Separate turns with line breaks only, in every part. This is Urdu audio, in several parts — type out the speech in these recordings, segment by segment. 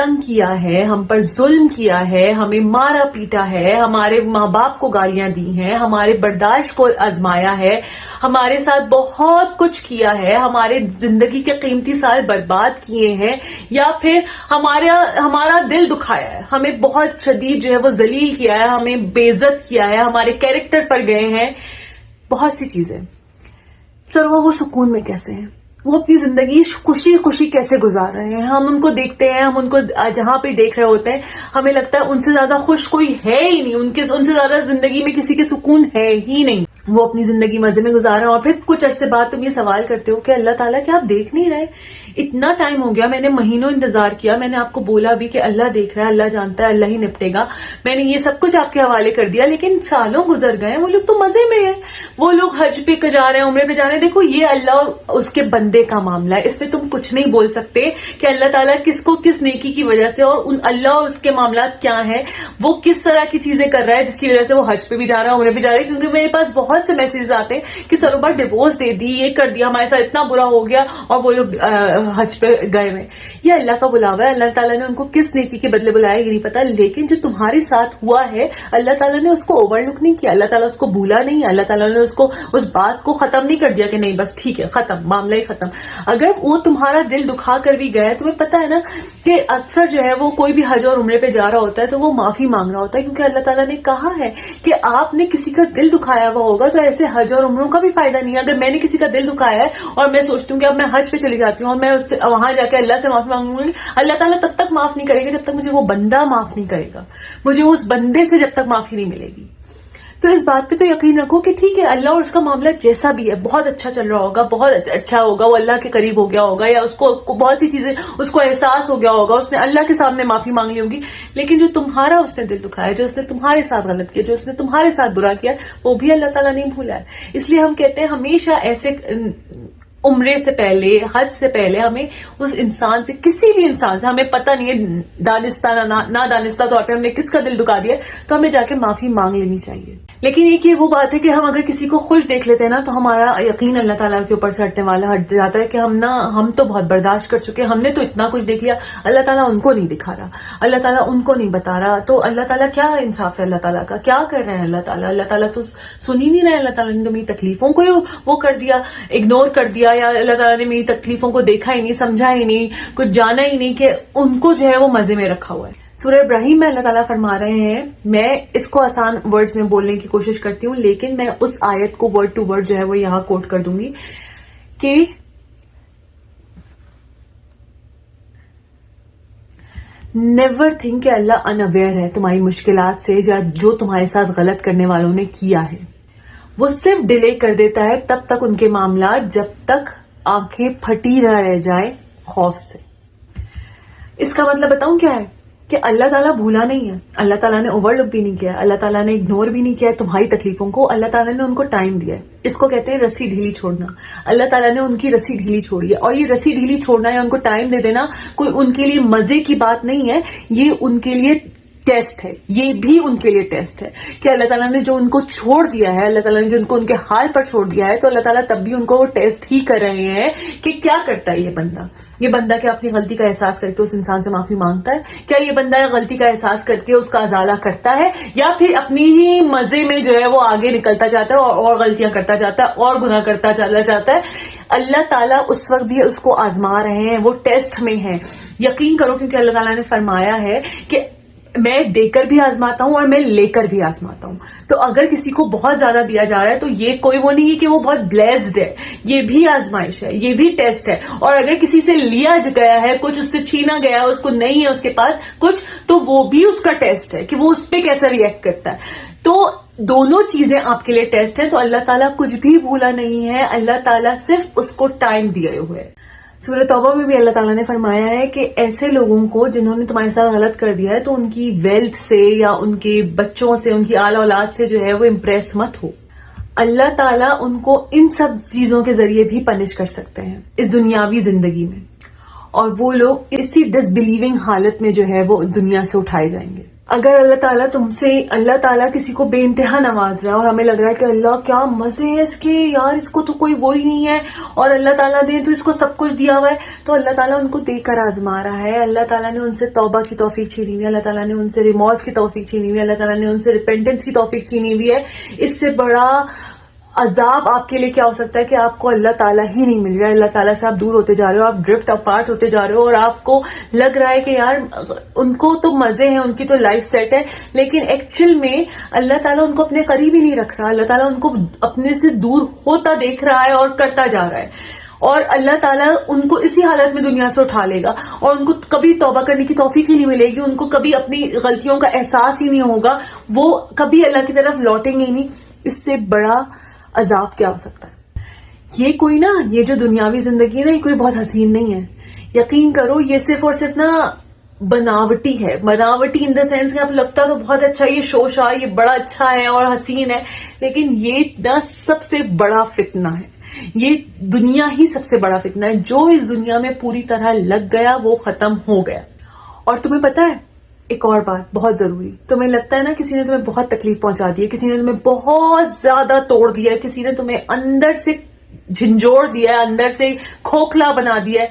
تنگ کیا ہے، ہم پر ظلم کیا ہے، ہمیں مارا پیٹا ہے، ہمارے ماں باپ کو گالیاں دی ہیں، ہمارے برداشت کو آزمایا ہے، ہمارے ساتھ بہت کچھ کیا ہے، ہمارے زندگی کے قیمتی سال برباد کیے ہیں، یا پھر ہمارا دل دکھایا ہے، ہمیں بہت شدید جو ہے وہ ذلیل کیا ہے، ہمیں بے عزت کیا ہے، ہمارے کیریکٹر پر گئے ہیں، بہت سی چیزیں. چلو وہ سکون میں کیسے ہیں، وہ اپنی زندگی خوشی خوشی کیسے گزار رہے ہیں. ہم ان کو دیکھتے ہیں، ہم ان کو جہاں پہ دیکھ رہے ہوتے ہیں ہمیں لگتا ہے ان سے زیادہ خوش کوئی ہے ہی نہیں، ان سے زیادہ زندگی میں کسی کے سکون ہے ہی نہیں. وہ اپنی زندگی مزے میں گزار رہے ہیں، اور پھر کچھ عرصے بعد تم یہ سوال کرتے ہو کہ اللہ تعالیٰ کیا آپ دیکھ نہیں رہے؟ اتنا ٹائم ہو گیا، میں نے مہینوں انتظار کیا، میں نے آپ کو بولا بھی کہ اللہ دیکھ رہا ہے، اللہ جانتا ہے، اللہ ہی نپٹے گا، میں نے یہ سب کچھ آپ کے حوالے کر دیا، لیکن سالوں گزر گئے، وہ لوگ تو مزے میں ہیں، وہ لوگ حج پہ جا رہے ہیں، عمرے پہ جا رہے ہیں. دیکھو یہ اللہ اس کے بندے کا معاملہ ہے، اس میں تم کچھ نہیں بول سکتے کہ اللہ تعالیٰ کس کو کس نیکی کی وجہ سے، اور اللہ اور اس کے معاملات کیا ہیں، وہ کس طرح کی چیزیں کر رہا ہے جس کی وجہ سے وہ حج پہ بھی جا رہا ہے، عمرے پہ جا رہا ہے. کیونکہ میرے پاس بہت سے میسیجز آتے ہیں کہ سروبار ڈیورس دے دی، یہ کر دیا، ہمارے ساتھ اتنا برا ہو گیا، اور وہ لوگ حج پہ گئے ہوئے. یہ اللہ کا بلاوا ہے، اللہ تعالیٰ نے ان کو کس نیکی کے بدلے بلایا یہ نہیں پتا، لیکن جو تمہارے ساتھ ہوا ہے اللہ تعالیٰ نے اس کو اوور لک نہیں کیا، اللہ تعالیٰ اس کو بھولا نہیں، اللہ تعالیٰ نے اس بات کو ختم نہیں کر دیا کہ نہیں بس ٹھیک ہے ختم، معاملہ ہی ختم. اگر وہ تمہارا دل دکھا کر بھی گیا ہے، تمہیں پتا ہے نا کہ اکثر جو ہے وہ کوئی بھی حج اور عمرے پہ جا رہا ہوتا ہے تو وہ معافی مانگ رہا ہوتا ہے، کیونکہ اللہ تعالیٰ نے کہا ہے کہ آپ نے کسی کا دل دکھایا ہوا ہوگا تو ایسے حج اور عمروں کا بھی فائدہ نہیں ہے. اگر میں نے کسی کا دل دکھایا ہے اور میں سوچتی ہوں کہ اب میں حج پہ چلی جاتی ہوں اور میں وہاں جا کے اللہ سے معافی مانگوں گی، اللہ تعالیٰ تب تک معاف نہیں کرے گا جب تک مجھے وہ بندہ معاف نہیں کرے گا، مجھے اس بندے سے جب تک معافی نہیں ملے گی. تو اس بات پہ تو یقین رکھو کہ ٹھیک ہے اللہ اور اس کا معاملہ جیسا بھی ہے بہت اچھا چل رہا ہوگا، بہت اچھا ہوگا، وہ اللہ کے قریب ہو گیا ہوگا، یا اس کو بہت سی چیزیں اس کو احساس ہو گیا ہوگا، اس نے اللہ کے سامنے معافی مانگ لی ہوگی. لیکن جو تمہارا اس نے دل دکھایا، جو اس نے تمہارے ساتھ غلط کیا، جو اس نے تمہارے ساتھ برا کیا، وہ بھی اللہ تعالیٰ نہیں بھولا ہے. اس لیے ہم کہتے ہیں ہمیشہ ایسے عمرے سے پہلے، حج سے پہلے ہمیں اس انسان سے، کسی بھی انسان سے، ہمیں پتہ نہیں ہے دانستہ نہ دانستہ طور پہ ہم نے کس کا دل دکھا دیا تو ہمیں جا کے معافی مانگ لینی چاہیے. لیکن ایک یہ وہ بات ہے کہ ہم اگر کسی کو خوش دیکھ لیتے ہیں نا تو ہمارا یقین اللہ تعالیٰ کے اوپر سے ہٹنے والا ہٹ جاتا ہے کہ ہم تو بہت برداشت کر چکے، ہم نے تو اتنا کچھ دیکھ لیا، اللہ تعالیٰ ان کو نہیں دکھا رہا، اللہ تعالیٰ ان کو نہیں بتا رہا. تو اللہ تعالیٰ کیا انصاف ہے اللہ تعالیٰ کا، کیا کر رہے ہیں اللہ تعالیٰ تو سن ہی نہیں رہے. اللہ تعالیٰ نے تو میری تکلیفوں کو وہ کر دیا، اگنور کر دیا، یا اللہ تعالیٰ نے میری تکلیفوں کو دیکھا ہی نہیں، سمجھا ہی نہیں، کچھ جانا ہی نہیں کہ ان کو جو ہے وہ مزے میں رکھا ہوا ہے. سورہ ابراہیم میں اللہ تعالیٰ فرما رہے ہیں، میں اس کو آسان ورڈز میں بولنے کی کوشش کرتی ہوں لیکن میں اس آیت کو ورڈ ٹو ورڈ جو ہے وہ یہاں کوٹ کر دوں گی کہ نیور تھنک کہ اللہ انویئر ہے تمہاری مشکلات سے یا جو تمہارے ساتھ غلط کرنے والوں نے کیا ہے. وہ صرف ڈیلے کر دیتا ہے تب تک ان کے معاملات جب تک آنکھیں پھٹی نہ رہ جائیں خوف سے. اس کا مطلب بتاؤں کیا ہے کہ اللہ تعالیٰ بھولا نہیں ہے، اللہ تعالیٰ نے اوور لک بھی نہیں کیا، اللہ تعالیٰ نے اگنور بھی نہیں کیا تمہاری تکلیفوں کو. اللہ تعالیٰ نے ان کو ٹائم دیا ہے، اس کو کہتے ہیں رسی ڈھیلی چھوڑنا. اللہ تعالیٰ نے ان کی رسی ڈھیلی چھوڑی ہے، اور یہ رسی ڈھیلی چھوڑنا یا ان کو ٹائم دے دینا کوئی ان کے لیے مزے کی بات نہیں ہے، یہ ان کے لیے ٹیسٹ ہے، یہ بھی ان کے لیے ٹیسٹ ہے کہ اللہ تعالیٰ نے جو ان کو چھوڑ دیا ہے، اللہ تعالیٰ نے جو ان کو ان کے حال پر چھوڑ دیا ہے، تو اللہ تعالیٰ تب بھی ان کو وہ ٹیسٹ ہی کر رہے ہیں کہ کیا کرتا ہے یہ بندہ کیا اپنی غلطی کا احساس کر کے اس انسان سے معافی مانگتا ہے، کیا یہ بندہ غلطی کا احساس کر کے اس کا ازالہ کرتا ہے، یا پھر اپنی ہی مزے میں جو ہے وہ آگے نکلتا جاتا ہے اور غلطیاں کرتا جاتا ہے اور گناہ کرتا چلا جاتا ہے. اللہ تعالیٰ اس وقت بھی اس کو آزما رہے ہیں، وہ ٹیسٹ میں ہیں. یقین کرو کیونکہ اللہ تعالیٰ نے فرمایا ہے کہ میں دے کر بھی آزماتا ہوں اور میں لے کر بھی آزماتا ہوں. تو اگر کسی کو بہت زیادہ دیا جا رہا ہے تو یہ کوئی وہ نہیں ہے کہ وہ بہت بلیسڈ ہے، یہ بھی آزمائش ہے، یہ بھی ٹیسٹ ہے. اور اگر کسی سے لیا گیا ہے کچھ، اس سے چھینا گیا ہے، اس کو نہیں ہے اس کے پاس کچھ، تو وہ بھی اس کا ٹیسٹ ہے کہ وہ اس پہ کیسا ریئیکٹ کرتا ہے. تو دونوں چیزیں آپ کے لیے ٹیسٹ ہیں. تو اللہ تعالیٰ کچھ بھی بھولا نہیں ہے، اللہ تعالیٰ صرف اس کو ٹائم دیے ہوئے. سورہ توبہ میں بھی اللہ تعالیٰ نے فرمایا ہے کہ ایسے لوگوں کو جنہوں نے تمہارے ساتھ غلط کر دیا ہے تو ان کی ویلتھ سے یا ان کے بچوں سے، ان کی آل اولاد سے جو ہے وہ امپریس مت ہو. اللہ تعالیٰ ان کو ان سب چیزوں کے ذریعے بھی پنش کر سکتے ہیں اس دنیاوی زندگی میں، اور وہ لوگ اسی ڈس بلیونگ حالت میں جو ہے وہ دنیا سے اٹھائے جائیں گے. اگر اللہ تعالیٰ کسی کو بے انتہا نواز رہا ہے اور ہمیں لگ رہا ہے کہ اللہ کیا مزے ہیں اس کے یار، اس کو تو کوئی وہی نہیں ہے، اور اللہ تعالیٰ دے تو اس کو سب کچھ دیا ہوا ہے، تو اللہ تعالیٰ ان کو دے کر آزما رہا ہے. اللہ تعالیٰ نے ان سے توبہ کی توفیق چھینی ہوئی ہے، اللہ تعالیٰ نے ان سے ریمورس کی توفیق چھینی ہوئی ہے، اللہ تعالیٰ نے ان سے ریپینٹنس کی توفیق چھینی ہوئی ہے. اس سے بڑا عذاب آپ کے لیے کیا ہو سکتا ہے کہ آپ کو اللہ تعالیٰ ہی نہیں مل رہا ہے، اللہ تعالیٰ سے آپ دور ہوتے جا رہے ہو، آپ ڈرفٹ اپارٹ ہوتے جا رہے ہو، اور آپ کو لگ رہا ہے کہ یار ان کو تو مزے ہیں، ان کی تو لائف سیٹ ہے، لیکن ایکچوئل میں اللہ تعالیٰ ان کو اپنے قریب ہی نہیں رکھ رہا. اللہ تعالیٰ ان کو اپنے سے دور ہوتا دیکھ رہا ہے اور کرتا جا رہا ہے، اور اللہ تعالیٰ ان کو اسی حالت میں دنیا سے اٹھا لے گا، اور ان کو کبھی توبہ کرنے کی توفیق ہی نہیں ملے گی، ان کو کبھی اپنی غلطیوں کا احساس ہی نہیں ہوگا، وہ کبھی اللہ کی طرف لوٹیں گے ہی نہیں. اس سے بڑا عذاب کیا ہو سکتا ہے؟ یہ جو دنیاوی زندگی ہے نا، یہ کوئی بہت حسین نہیں ہے. یقین کرو یہ صرف اور صرف بناوٹی ہے. بناوٹی ان دا سینس کہ آپ لگتا تو بہت اچھا، یہ شوشا، یہ بڑا اچھا ہے اور حسین ہے، لیکن یہ سب سے بڑا فتنہ ہے. یہ دنیا ہی سب سے بڑا فتنہ ہے. جو اس دنیا میں پوری طرح لگ گیا وہ ختم ہو گیا. اور تمہیں پتا ہے ایک اور بات بہت ضروری، تمہیں لگتا ہے نا کسی نے تمہیں بہت تکلیف پہنچا دی ہے، کسی نے تمہیں بہت زیادہ توڑ دیا ہے، کسی نے تمہیں اندر سے جھنجھوڑ دیا ہے، اندر سے کھوکھلا بنا دیا ہے،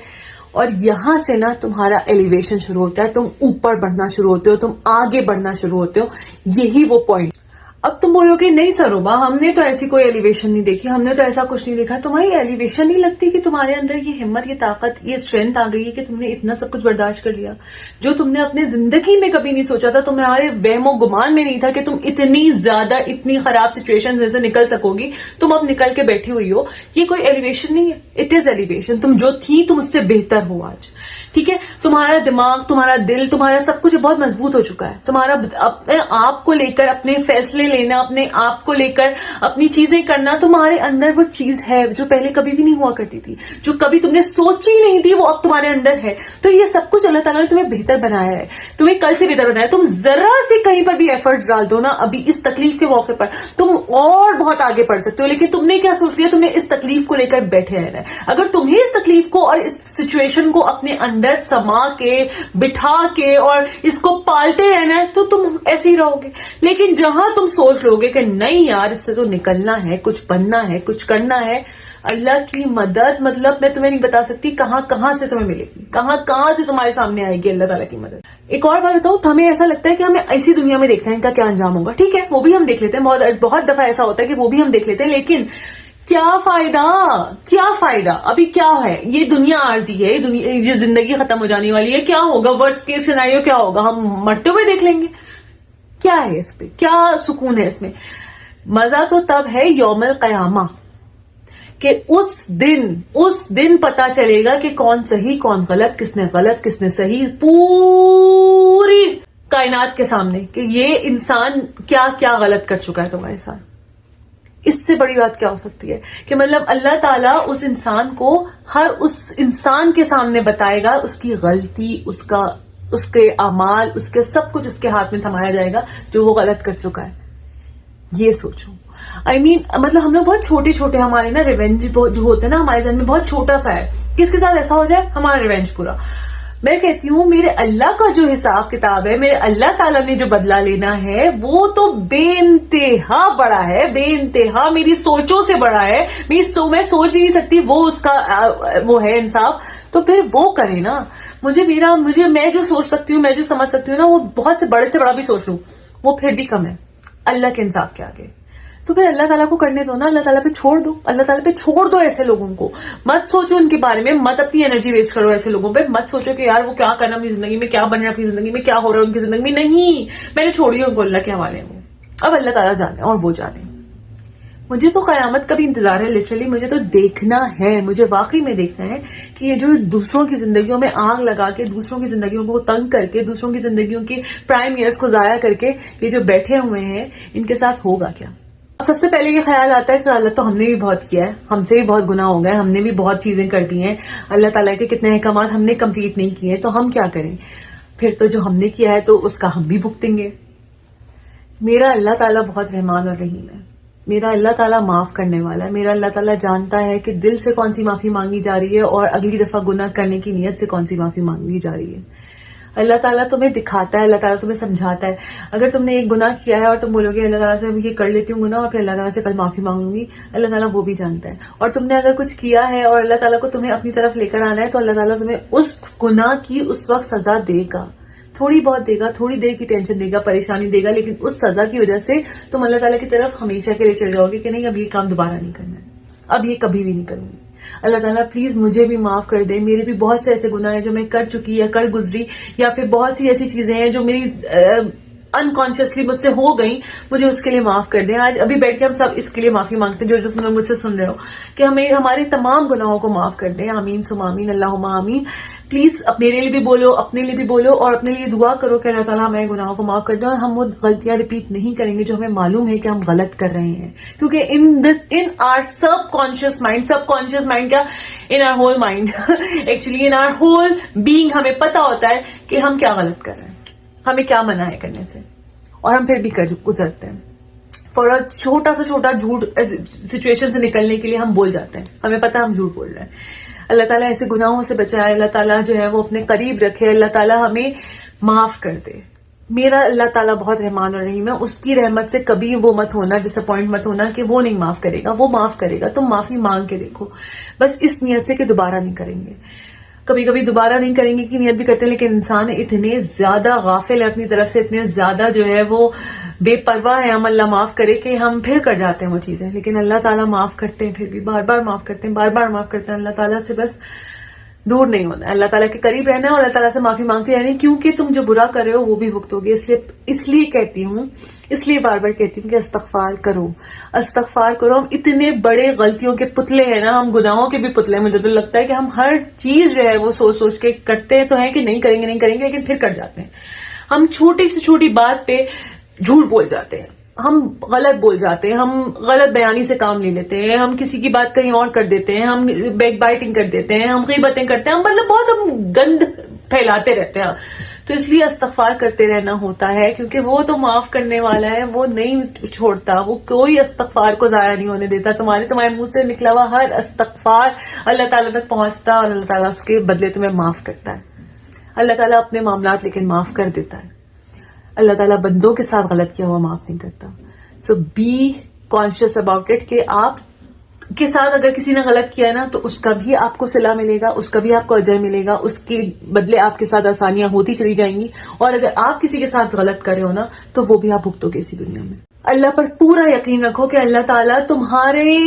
اور یہاں سے نا تمہارا ایلیویشن شروع ہوتا ہے، تم اوپر بڑھنا شروع ہوتے ہو، تم آگے بڑھنا شروع ہوتے ہو. یہی وہ پوائنٹ. اب تم بولو کہ نہیں سروبا، ہم نے تو ایسی کوئی ایلیویشن نہیں دیکھی، ہم نے تو ایسا کچھ نہیں دیکھا. تمہاری ایلیویشن نہیں لگتی کہ تمہارے اندر یہ ہمت، یہ طاقت، یہ اسٹرینتھ آ گئی ہے کہ تم نے اتنا سب کچھ برداشت کر لیا جو تم نے اپنے زندگی میں کبھی نہیں سوچا تھا. تمہارے وہم و گمان میں نہیں تھا کہ تم اتنی زیادہ اتنی خراب سچویشن میں سے نکل سکو گی. تم اب نکل کے بیٹھی ہوئی ہو. یہ کوئی ایلیویشن نہیں ہے، اٹ از ایلیویشن. تم جو تھی تم اس سے بہتر ہو آج. ٹھیک ہے، تمہارا دماغ، تمہارا دل، تمہارا سب کچھ بہت مضبوط ہو چکا ہے. تمہارا اپنے آپ کو لے کر اپنے فیصلے لینا، اپنے آپ کو لے کر اپنی چیزیں کرنا، تمہارے اندر وہ چیز ہے جو پہلے کبھی بھی نہیں ہوا کرتی تھی، جو کبھی تم نے سوچی نہیں تھی، وہ اب تمہارے اندر ہے. تو یہ سب کچھ اللہ تعالیٰ نے تمہیں بہتر بنایا ہے، تمہیں کل سے بہتر بنایا ہے. تم ذرا سے کہیں پر بھی ایفرٹس ڈال دو نا ابھی اس تکلیف کے موقع پر، تم اور بہت آگے بڑھ سکتے ہو. لیکن تم نے کیا سوچ لیا؟ تم نے اس تکلیف کو لے کر بیٹھے رہنا ہے. اگر تمہیں اس تکلیف کو اور اس سچویشن کو اپنے اندر سما کے بٹھا کے اور اس کو پالتے رہنا ہے تو تم ایسے ہی رہو گے. لیکن جہاں تم سوچ لو گے کہ نہیں یار اس سے تو نکلنا ہے، کچھ بننا ہے، کچھ کرنا ہے، اللہ کی مدد مطلب میں تمہیں نہیں بتا سکتی کہاں کہاں سے تمہیں ملے گی، کہاں کہاں سے تمہارے سامنے آئے گی اللہ تعالیٰ کی مدد. ایک اور بات بتاؤں، ہمیں ایسا لگتا ہے کہ ہمیں ایسی دنیا میں دیکھتے ہیں ان کا کیا انجام ہوگا. ٹھیک ہے، وہ بھی ہم دیکھ لیتے ہیں، بہت دفعہ ایسا ہوتا ہے کہ وہ بھی ہم دیکھ لیتے ہیں، لیکن کیا فائدہ؟ ابھی کیا ہے؟ یہ دنیا عارضی ہے، یہ زندگی ختم ہو جانے والی ہے. کیا ہوگا؟ ورسٹ کیس سیناریو کیا ہوگا؟ ہم مرتے ہوئے دیکھ لیں گے. کیا ہے اس پہ؟ کیا سکون ہے اس میں؟ مزہ تو تب ہے یوم القیامہ کہ اس دن پتا چلے گا کہ کون صحیح کون غلط، کس نے صحیح، پوری کائنات کے سامنے کہ یہ انسان کیا کیا غلط کر چکا ہے تمہارے ساتھ. اس سے بڑی بات کیا ہو سکتی ہے کہ مطلب اللہ تعالیٰ اس انسان کو ہر اس انسان کے سامنے بتائے گا، اس کی غلطی، اس کے اعمال، اس کے سب کچھ اس کے ہاتھ میں تھمایا جائے گا جو وہ غلط کر چکا ہے. یہ سوچو. مطلب ہم لوگ بہت چھوٹے ہمارے نا ریونج جو ہوتے ہیں نا ہمارے ذہن میں بہت چھوٹا سا ہے، کس کے ساتھ ایسا ہو جائے ہمارا ریونج پورا. میں کہتی ہوں میرے اللہ کا جو حساب کتاب ہے، میرے اللہ تعالیٰ نے جو بدلہ لینا ہے وہ تو بے انتہا بڑا ہے، بے انتہا میری سوچوں سے بڑا ہے. میں سوچ بھی نہیں سکتی وہ اس کا وہ ہے انصاف. تو پھر وہ کرے نا. میں جو سوچ سکتی ہوں، میں جو سمجھ سکتی ہوں نا، وہ بہت سے بڑے سے بڑا بھی سوچ لوں، وہ پھر بھی کم ہے اللہ کے انصاف کے آگے. تو پھر اللہ تعالیٰ کو کرنے دو نا، اللہ تعالیٰ پہ چھوڑ دو، اللہ تعالیٰ پہ چھوڑ دو. ایسے لوگوں کو مت سوچو ان کے بارے میں، مت اپنی انرجی ویسٹ کرو ایسے لوگوں پہ. مت سوچو کہ یار وہ کیا کرنا اپنی زندگی میں، کیا بننا اپنی زندگی میں، کیا ہو رہا ہے ان کی زندگی میں. نہیں، میں نے چھوڑی ان کو اللہ کے حوالے میں. اب اللہ تعالیٰ جانے اور وہ جانے. مجھے تو قیامت کا بھی انتظار ہے. لٹرلی مجھے تو دیکھنا ہے، مجھے واقعی میں دیکھنا ہے کہ یہ جو دوسروں کی زندگیوں میں آگ لگا کے، دوسروں کی زندگیوں کو تنگ کر کے، دوسروں کی زندگیوں کی پرائم ایئرس کو ضائع کر کے یہ جو بیٹھے ہوئے ہیں ان کے ساتھ ہوگا کیا. سب سے پہلے یہ خیال آتا ہے کہ اللہ تو ہم نے بھی بہت کیا ہے، ہم سے بھی بہت گناہ ہو گئے، ہم نے بھی بہت چیزیں کر دی ہیں، اللہ تعالیٰ کے کتنے احکامات ہم نے کمپلیٹ نہیں کیے ہیں، تو ہم کیا کریں. پھر تو جو ہم نے کیا ہے تو اس کا ہم بھی بھگتیں گے. میرا اللہ تعالیٰ بہت رحمان اور رحیم ہے. میرا اللہ تعالیٰ معاف کرنے والا ہے. میرا اللہ تعالیٰ جانتا ہے کہ دل سے کون سی معافی مانگی جا رہی ہے اور اگلی دفعہ گناہ کرنے کی نیت سے کون سی معافی مانگی جا رہی ہے. اللہ تعالیٰ تمہیں دکھاتا ہے, اللہ تعالیٰ تمہیں سمجھاتا ہے. اگر تم نے ایک گناہ کیا ہے اور تم بولو گے اللہ تعالیٰ سے یہ کر لیتی ہوں گناہ اور پھر اللہ تعالیٰ سے کل معافی مانگوں گی, اللہ تعالیٰ وہ بھی جانتا ہے. اور تم نے اگر کچھ کیا ہے اور اللہ تعالیٰ کو تمہیں اپنی طرف لے کر آنا ہے تو اللہ تعالیٰ تمہیں اس گناہ کی اس وقت سزا دے گا, تھوڑی بہت دے گا, تھوڑی دیر کی ٹینشن دے گا, پریشانی دے گا, لیکن اس سزا کی وجہ سے تم اللہ تعالیٰ کی طرف ہمیشہ کے لیے چل جاؤ گے کہ نہیں اب یہ کام دوبارہ نہیں کرنا ہے, اب یہ کبھی بھی نہیں کروں گی. اللہ تعالیٰ پلیز مجھے بھی معاف کر دے, میرے بھی بہت سے ایسے گناہ ہیں جو میں کر چکی یا کر گزری, یا پھر بہت سی ایسی چیزیں ہیں جو میری انکانشیسلی مجھ سے ہو گئی, مجھے اس کے لیے معاف کر دیں. آج ابھی بیٹھ کے ہم سب اس کے لیے معافی مانگتے ہیں جو تم لوگ مجھ سے سن رہے ہو, کہ ہمیں ہمارے تمام گناہوں کو معاف کر دیں. آمین ثم آمین, اللہم آمین. پلیز میرے لیے بھی بولو, اپنے لیے بھی بولو, اور اپنے لیے دعا کرو کہ اللہ تعالیٰ ہمارے گناہوں کو معاف کر دیں اور ہم وہ غلطیاں ریپیٹ نہیں کریں گے جو ہمیں معلوم ہے کہ ہم غلط کر رہے ہیں. کیونکہ in our subconscious mind کیا, in our whole mind actually in our whole being ہمیں پتا ہوتا ہے کہ ہم کیا غلط کر رہے ہیں, ہمیں کیا منع ہے کرنے سے, اور ہم پھر بھی گزرتے ہیں. فور چھوٹا سا چھوٹا جھوٹ سچویشن سے نکلنے کے لیے ہم بول جاتے ہیں, ہمیں پتا ہم جھوٹ بول رہے ہیں. اللہ تعالیٰ ایسے گناہوں سے بچائے, اللہ تعالیٰ جو ہے وہ اپنے قریب رکھے, اللہ تعالیٰ ہمیں معاف کر دے. میرا اللہ تعالیٰ بہت رحمان اور رحیم ہے, اس کی رحمت سے کبھی وہ مت ہونا, ڈس اپوائنٹ مت ہونا کہ وہ نہیں معاف کرے گا, وہ معاف کرے گا. تم معافی مانگ کے دیکھو بس اس نیت سے کہ دوبارہ نہیں کریں گے. کبھی کبھی دوبارہ نہیں کریں گے کی نیت بھی کرتے ہیں, لیکن انسان اتنے زیادہ غافل ہے اپنی طرف سے, اتنے زیادہ جو ہے وہ بے پرواہ ہے, ہم اللہ معاف کرے کہ ہم پھر کر جاتے ہیں وہ چیزیں. لیکن اللہ تعالیٰ معاف کرتے ہیں, پھر بھی بار بار معاف کرتے ہیں, بار بار معاف کرتے ہیں. اللہ تعالیٰ سے بس دور نہیں ہونا ہے, اللہ تعالیٰ کے قریب رہنا ہے اور اللہ تعالیٰ سے معافی مانگتے رہنا ہے, کیونکہ تم جو برا کر رہے ہو وہ بھی بھگتو گے. اس لیے کہتی ہوں, اس لیے بار بار کہتی ہوں کہ استغفار کرو, استغفار کرو. ہم اتنے بڑے غلطیوں کے پتلے ہیں نا, ہم گناہوں کے بھی پتلے ہیں. مجھے تو لگتا ہے کہ ہم ہر چیز جو ہے وہ سوچ سوچ کے کرتے تو ہیں کہ نہیں کریں گے, لیکن پھر کر جاتے ہیں. ہم چھوٹی سے چھوٹی بات پہ جھوٹ بول جاتے ہیں, ہم غلط بول جاتے ہیں, ہم غلط بیانی سے کام لے لیتے ہیں, ہم کسی کی بات کہیں اور کر دیتے ہیں, ہم بیک بائٹنگ کر دیتے ہیں, ہم غیبتیں کرتے ہیں, ہم مطلب بہت ہم گند پھیلاتے رہتے ہیں. تو اس لیے استغفار کرتے رہنا ہوتا ہے, کیونکہ وہ تو معاف کرنے والا ہے, وہ نہیں چھوڑتا, وہ کوئی استغفار کو ضائع نہیں ہونے دیتا. تمہارے منہ سے نکلا ہوا ہر استغفار اللہ تعالیٰ تک پہنچتا اور اللہ تعالیٰ اس کے بدلے تمہیں معاف کرتا ہے. اللہ تعالیٰ اپنے معاملات لیکن معاف کر دیتا ہے. اللہ تعالیٰ بندوں کے ساتھ غلط کیا ہوا معاف نہیں کرتا. سو بی کانشیس اباؤٹ اٹ کہ آپ کے ساتھ اگر کسی نے غلط کیا نا تو اس کا بھی آپ کو صلہ ملے گا, اس کا بھی آپ کو اجر ملے گا, اس کے بدلے آپ کے ساتھ آسانیاں ہوتی چلی جائیں گی. اور اگر آپ کسی کے ساتھ غلط کرے ہو نا تو وہ بھی آپ بھگتو گے اسی دنیا میں. اللہ پر پورا یقین رکھو کہ اللہ تعالیٰ تمہارے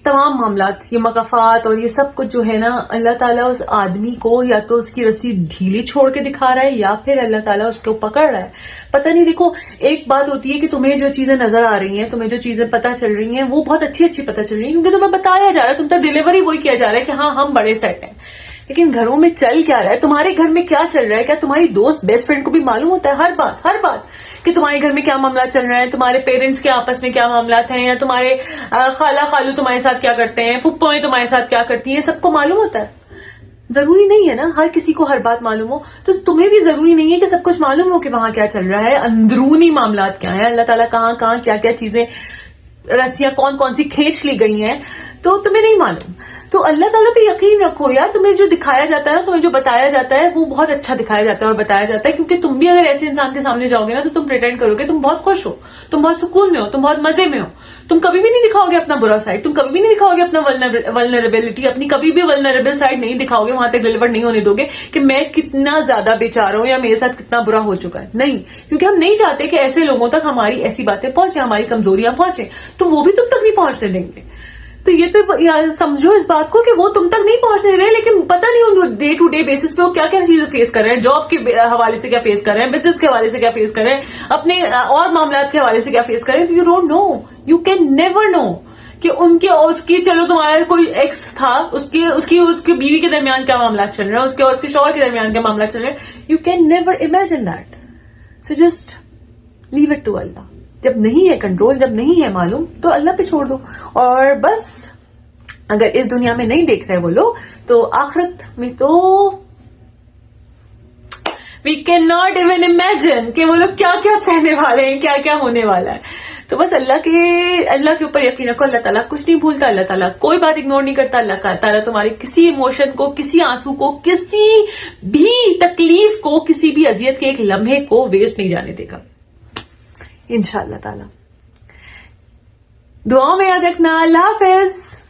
تمام معاملات, یہ مقافات اور یہ سب کچھ جو ہے نا, اللہ تعالیٰ اس آدمی کو یا تو اس کی رسی ڈھیلی چھوڑ کے دکھا رہا ہے یا پھر اللہ تعالیٰ اس کو پکڑ رہا ہے. پتہ نہیں. دیکھو ایک بات ہوتی ہے کہ تمہیں جو چیزیں نظر آ رہی ہیں, تمہیں جو چیزیں پتہ چل رہی ہیں وہ بہت اچھی پتہ چل رہی ہیں کیونکہ تمہیں بتایا جا رہا ہے, تم تک ڈیلیوری وہی کیا جا رہا ہے کہ ہاں ہم بڑے سیٹ ہیں. لیکن گھروں میں چل کیا رہا ہے, تمہارے گھر میں کیا چل رہا ہے, کیا تمہاری دوست بیسٹ فرینڈ کو بھی معلوم ہوتا ہے ہر بات کہ تمہارے گھر میں کیا معاملات چل رہے ہیں, تمہارے پیرنٹس کے آپس میں کیا معاملات ہیں, یا تمہارے خالہ خالو تمہارے ساتھ کیا کرتے ہیں, پھپھویں تمہارے ساتھ کیا کرتی ہیں, سب کو معلوم ہوتا ہے. ضروری نہیں ہے نا ہر کسی کو ہر بات معلوم ہو, تو تمہیں بھی ضروری نہیں ہے کہ سب کچھ معلوم ہو کہ وہاں کیا چل رہا ہے, اندرونی معاملات کیا ہیں, اللہ تعالیٰ کہاں کیا چیزیں, رسیاں کون سی کھینچ لی گئی ہیں, تو تمہیں نہیں معلوم. تو اللہ تعالیٰ پہ یقین رکھو یار, تمہیں جو دکھایا جاتا ہے, تمہیں جو بتایا جاتا ہے وہ بہت اچھا دکھایا جاتا ہے اور بتایا جاتا ہے, کیونکہ تم بھی اگر ایسے انسان کے سامنے جاؤ گے نا تو تم پریٹینڈ کرو گے تم بہت خوش ہو, تم بہت سکون میں ہو, تم بہت مزے میں ہو. تم کبھی بھی نہیں دکھاؤ گے اپنا برا سائڈ, تم کبھی بھی نہیں دکھاؤ گے اپنا ولنریبلٹی, اپنی کبھی بھی ولنریبل سائڈ نہیں دکھاؤ گے, وہاں تک ڈیلیور نہیں ہونے دو گے کہ میں کتنا زیادہ بیچارہ ہوں یا میرے ساتھ کتنا برا ہو چکا ہے. نہیں, کیونکہ ہم نہیں چاہتے کہ ایسے لوگوں تک ہماری ایسی باتیں پہنچے, ہماری کمزوریاں پہنچے, تو وہ بھی تم تک نہیں پہنچنے دیں گے. تو یہ تو سمجھو اس بات کو کہ وہ تم تک نہیں پہنچنے رہے, لیکن پتہ نہیں in day to day basis پہ وہ کیا چیزیں فیس کر رہے ہیں, جاب کے حوالے سے کیا فیس کر رہے ہیں, بزنس کے حوالے سے کیا فیس کر رہے ہیں, اپنے اور معاملات کے حوالے سے کیا فیس کر رہے ہیں. You don't know, you can never know کہ ان کے اس کی, چلو تمہارا کوئی ایکس تھا, اس کی بیوی کے درمیان کیا معاملات چل رہے ہیں, اس کے شوہر کے درمیان کیا معاملات چل رہے ہیں. You can never imagine that. So just leave it to Allah. جب نہیں ہے کنٹرول, جب نہیں ہے معلوم, تو اللہ پہ چھوڑ دو. اور بس اگر اس دنیا میں نہیں دیکھ رہے وہ لوگ, تو آخرت میں تو we can not even imagine کہ وہ لوگ کیا سہنے والے ہیں, کیا ہونے والا ہے. تو بس اللہ کے اوپر یقین رکھو. اللہ تعالیٰ کچھ نہیں بھولتا, اللہ تعالیٰ کوئی بات اگنور نہیں کرتا. اللہ تعالیٰ تمہاری کسی ایموشن کو, کسی آنسو کو, کسی بھی تکلیف کو, کسی بھی اذیت کے ایک لمحے کو ویسٹ نہیں جانے دے گا انشاءاللہ تعالی. دعاؤں میں یاد رکھنا. اللہ حافظ.